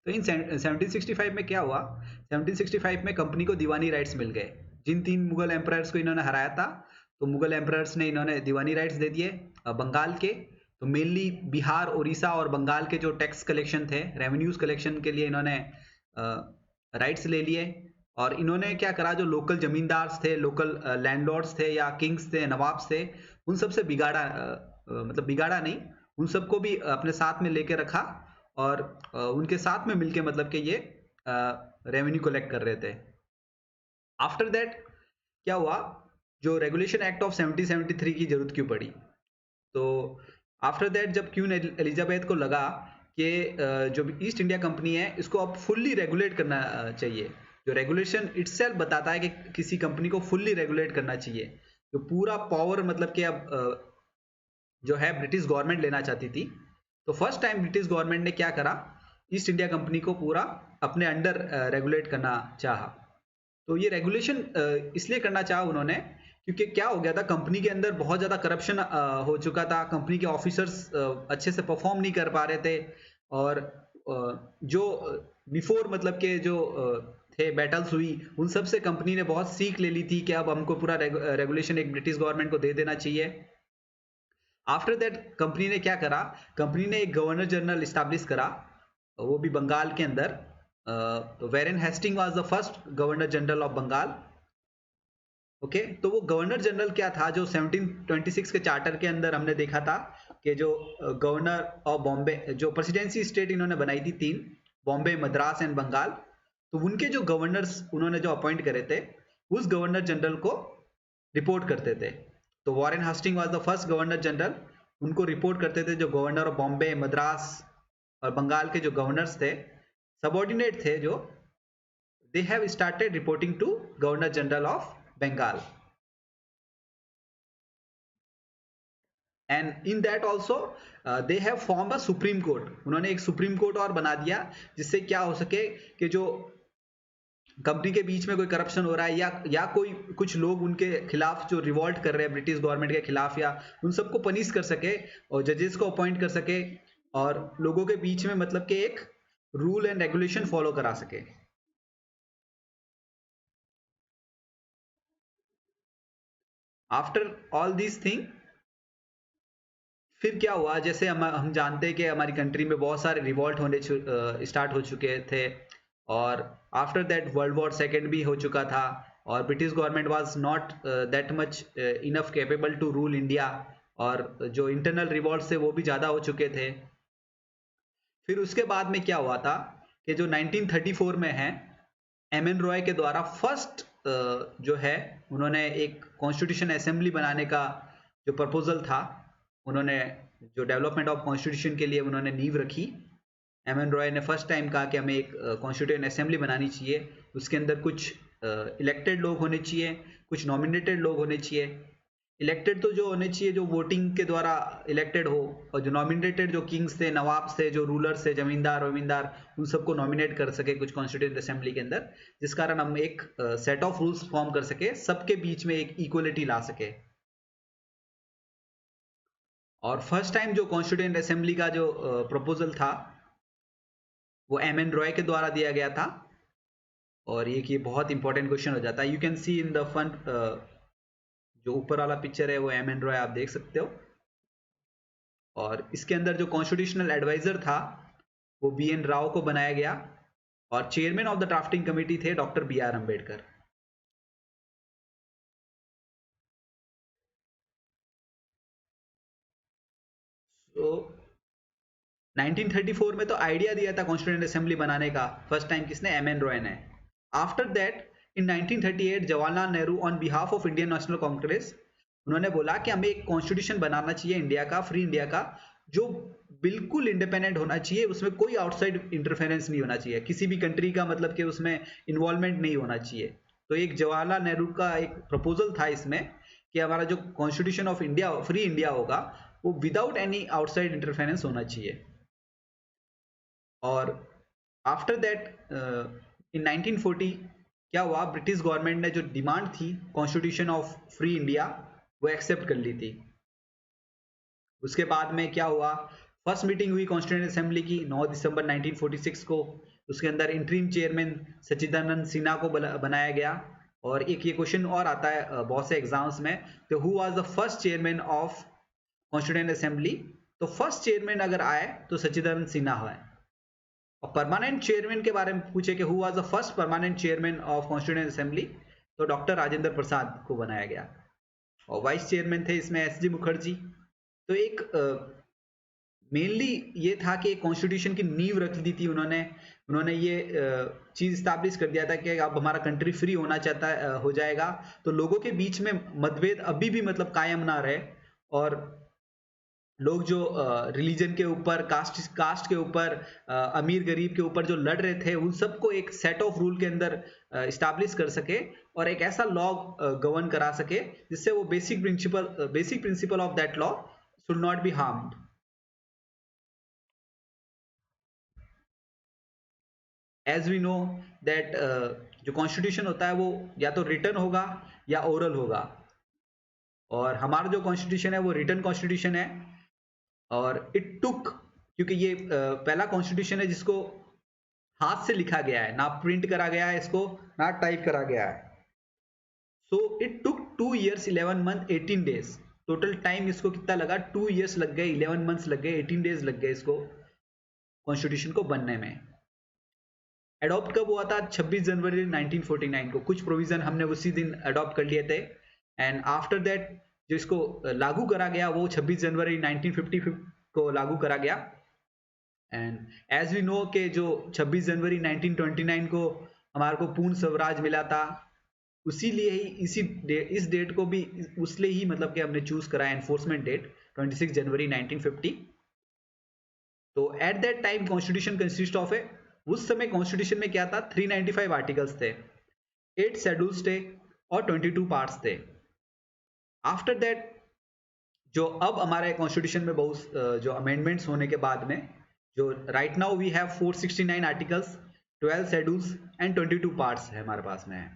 तो इन 1765 में क्या हुआ, 1765 में कंपनी को दीवानी राइट्स मिल गए। जिन 3 मुगल एम्परर्स को इन्होंने हराया था, तो मुगल एम्परर्स ने इन्होंने दीवानी राइट्स दे दिए बंगाल के। तो मेनली बिहार, उड़ीसा और बंगाल के जो टैक्स कलेक्शन थे, रेवेन्यूज कलेक्शन के लिए इन्होंने राइट्स ले लिए। और इन्होंने क्या करा, जो लोकल जमींदार थे, लोकल लैंडलॉर्ड्स थे या किंग्स थे, नवाब्स थे, उन सबसे बिगाड़ा, मतलब बिगाड़ा नहीं, उन सबको भी अपने साथ में लेके रखा और उनके साथ में मिलके मतलब कि ये रेवेन्यू कलेक्ट कर रहे थे। आफ्टर दैट क्या हुआ, जो रेगुलेशन एक्ट ऑफ 1773 की जरूरत क्यों पड़ी, तो आफ्टर दैट जब क्वीन एलिजाबेथ को लगा कि जो ईस्ट इंडिया कंपनी है इसको अब फुल्ली रेगुलेट करना चाहिए। जो रेगुलेशन इटसेल्फ बताता है कि किसी कंपनी को फुल्ली रेगुलेट करना चाहिए, जो पूरा पावर मतलब कि अब जो है ब्रिटिश गवर्नमेंट लेना चाहती थी। तो फर्स्ट टाइम ब्रिटिश गवर्नमेंट ने क्या करा, ईस्ट इंडिया कंपनी को पूरा अपने अंडर रेगुलेट करना चाहा। तो ये रेगुलेशन इसलिए करना चाहा उन्होंने क्योंकि क्या हो गया था, कंपनी के अंदर बहुत ज़्यादा करप्शन हो चुका था, कंपनी के ऑफिसर्स अच्छे से परफॉर्म नहीं कर पा रहे थे। और जो बिफोर मतलब के जो थे बैटल्स हुई, उन सब से कंपनी ने बहुत सीख ले ली थी कि अब हमको पूरा रेगुलेशन एक ब्रिटिश गवर्नमेंट को दे देना चाहिए। आफ्टर दैट कंपनी ने क्या करा, कंपनी ने एक गवर्नर जनरल इस्टेब्लिश करा, वो भी बंगाल के अंदर। तो Warren Hastings was the first governor general of Bengal. Okay, तो वो गवर्नर जनरल क्या था, जो 1726 के चार्टर के अंदर हमने देखा था कि जो गवर्नर ऑफ बॉम्बे, जो प्रेसिडेंसी स्टेट इन्होंने बनाई थी 3, बॉम्बे, मद्रास एंड बंगाल, तो उनके जो गवर्नर्स उन्होंने जो अपॉइंट करे थे, उस गवर्नर जनरल को रिपोर्ट करते थे। तो Warren Hastings was the first governor general, उनको रिपोर्ट करते थे जो गवर्नर ऑफ बॉम्बे, मद्रास और बंगाल के जो गवर्नर्स थे, सबऑर्डिनेट थे, जो they have started reporting to governor general of bengal, and in that also they have formed a supreme court। उन्होंने एक सुप्रीम कोर्ट और बना दिया, जिससे क्या हो सके कि जो कंपनी के बीच में कोई करप्शन हो रहा है या कोई कुछ लोग उनके खिलाफ जो रिवॉल्ट कर रहे हैं ब्रिटिश गवर्नमेंट के खिलाफ, या उन सबको पनिश कर सके और जजेस को अपॉइंट कर सके और लोगों के बीच में मतलब कि एक रूल एंड रेगुलेशन फॉलो करा सके। आफ्टर ऑल दिस थिंग फिर क्या हुआ, जैसे हम जानते हैं कि हमारी कंट्री में बहुत सारे रिवॉल्ट होने स्टार्ट हो चुके थे, और after that world war second भी हो चुका था, और British government was not that much enough capable to rule India, और जो इंटरनल रिवॉल्ट थे वो भी ज़्यादा हो चुके थे। फिर उसके बाद में क्या हुआ था कि जो 1934 में है, एम एन रॉय के द्वारा फर्स्ट जो है, उन्होंने एक कॉन्स्टिट्यूशन असेंबली बनाने का जो प्रपोजल था, उन्होंने जो डेवलपमेंट ऑफ कॉन्स्टिट्यूशन के लिए उन्होंने नींव रखी। एम एन रॉय ने फर्स्ट टाइम कहा कि हमें एक कॉन्स्टिट्यूशन असेंबली बनानी चाहिए, उसके अंदर कुछ इलेक्टेड लोग होने चाहिए, कुछ नॉमिनेटेड लोग होने चाहिए। इलेक्टेड तो जो होने चाहिए जो वोटिंग के द्वारा इलेक्टेड हो, और जो नॉमिनेटेड जो किंग्स थे, नवाब थे, जो रूलर्स थे, जमींदार वमींदार, उन सबको नॉमिनेट कर सके कुछ कॉन्स्टिट्यूएंट असेंबली के अंदर, जिस कारण हम एक सेट ऑफ रूल्स फॉर्म कर सके, सबके बीच में एक इक्वलिटी ला सके। और फर्स्ट टाइम जो कॉन्स्टिट्यूएंट असेंबली का जो प्रपोजल था, वो एम एन रॉय के द्वारा दिया गया था। और ये बहुत इंपॉर्टेंट क्वेश्चन हो जाता है। You can see in the front, जो ऊपर वाला पिक्चर है वो एम एन रॉय आप देख सकते हो, और इसके अंदर जो कॉन्स्टिट्यूशनल एडवाइजर था वो बी एन राव को बनाया गया, और chairman of the drafting committee थे डॉक्टर बी आर अम्बेडकर। तो 1934 में तो आइडिया दिया था कॉन्स्टिट्यूएंट असेंबली बनाने का, फर्स्ट टाइम किसने, एम एन रॉय ने। After that in 1938 Jawaharlal Nehru on behalf of Indian national Congress, उन्होंने बोला कि हमें एक कॉन्स्टिट्यूशन बनाना चाहिए इंडिया का, फ्री इंडिया का, जो बिल्कुल इंडिपेंडेंट होना चाहिए, उसमें कोई आउटसाइड इंटरफेरेंस नहीं होना चाहिए, किसी भी कंट्री का मतलब कि उसमें इन्वॉल्वमेंट नहीं होना चाहिए। तो एक जवाहरलाल नेहरू का एक प्रपोजल था इसमें कि हमारा जो constitution of India, free India होगा, वो विदाउट एनी आउटसाइड इंटरफेरेंस होना चाहिए। और आफ्टर दैट इन 1940 क्या हुआ, ब्रिटिश गवर्नमेंट ने जो डिमांड थी कॉन्स्टिट्यूशन ऑफ फ्री इंडिया, वो एक्सेप्ट कर ली थी। उसके बाद में क्या हुआ, फर्स्ट मीटिंग हुई कॉन्स्टिट्यूएंट असेंबली की 9 दिसंबर 1946 को, उसके अंदर इंटरिम चेयरमैन सच्चिदानंद सिन्हा को बनाया गया। और एक ये क्वेश्चन और आता है बहुत से एग्जाम्स में, तो who was the first chairman of constituent assembly? तो फर्स्ट चेयरमैन अगर आए तो सच्चिदानंद सिन्हा है। और परमानेंट चेयरमैन के बारे में पूछे कि who was the first permanent chairman of constituent assembly, तो डॉक्टर राजेंद्र प्रसाद को बनाया गया। और वाइस चेयरमैन थे इसमें एस.जी. मुखर्जी। तो एक मेनली ये था कि कॉन्स्टिट्यूशन की नींव रख दी थी उन्होंने ये चीज स्टैब्लिश कर दिया था कि अब हमारा कंट्री फ्री होना चाहता है, हो जाएगा, तो लोगों के बीच में मतभेद अभी भी मतलब कायम ना रहे, और लोग जो रिलीजन के ऊपर, कास्ट के ऊपर, अमीर गरीब के ऊपर जो लड़ रहे थे, उन सबको एक सेट ऑफ रूल के अंदर इस्टेब्लिश कर सके और एक ऐसा लॉ गवर्न करा सके जिससे वो basic principle of that law should not be harmed. As we know that जो कॉन्स्टिट्यूशन होता है वो या तो रिटन होगा या ओरल होगा, और हमारा जो कॉन्स्टिट्यूशन है वो रिटन कॉन्स्टिट्यूशन है। और इट टुक, क्योंकि ये पहला कॉन्स्टिट्यूशन है जिसको हाथ से लिखा गया है, ना प्रिंट करा गया है इसको, ना टाइप करा गया है। So it took 2 years 11 months 18 days। Total time इसको कितना लगा? 2 years लग गए, 11 months लग गए, 18 days लग गए इसको कॉन्स्टिट्यूशन को बनने में। एडॉप्ट कब हुआ था? 26 जनवरी 1949 को। कुछ प्रोविजन हमने उसी दिन अडॉप्ट कर लिए थे, एंड आफ्टर दैट जो इसको लागू करा गया वो 26 जनवरी 1950 को लागू करा गया। एंड एज वी नो के जो 26 जनवरी 1929 को हमारे को पूर्ण स्वराज मिला था, उसीलिए ही इस डेट को भी उसलिए ही मतलब कि हमने चूज करा एनफोर्समेंट डेट 26 जनवरी 1950। तो at that time constitution consist of a, उस समय कॉन्स्टिट्यूशन में क्या था? 395 आर्टिकल्स थे, 8 शेड्यूल्स थे और 22 पार्ट्स थे। आफ्टर दैट जो अब हमारे कॉन्स्टिट्यूशन में बहुत जो अमेंडमेंट्स होने के बाद में, जो right now we have 469 articles, 12 schedules and 22 parts है हमारे पास में है।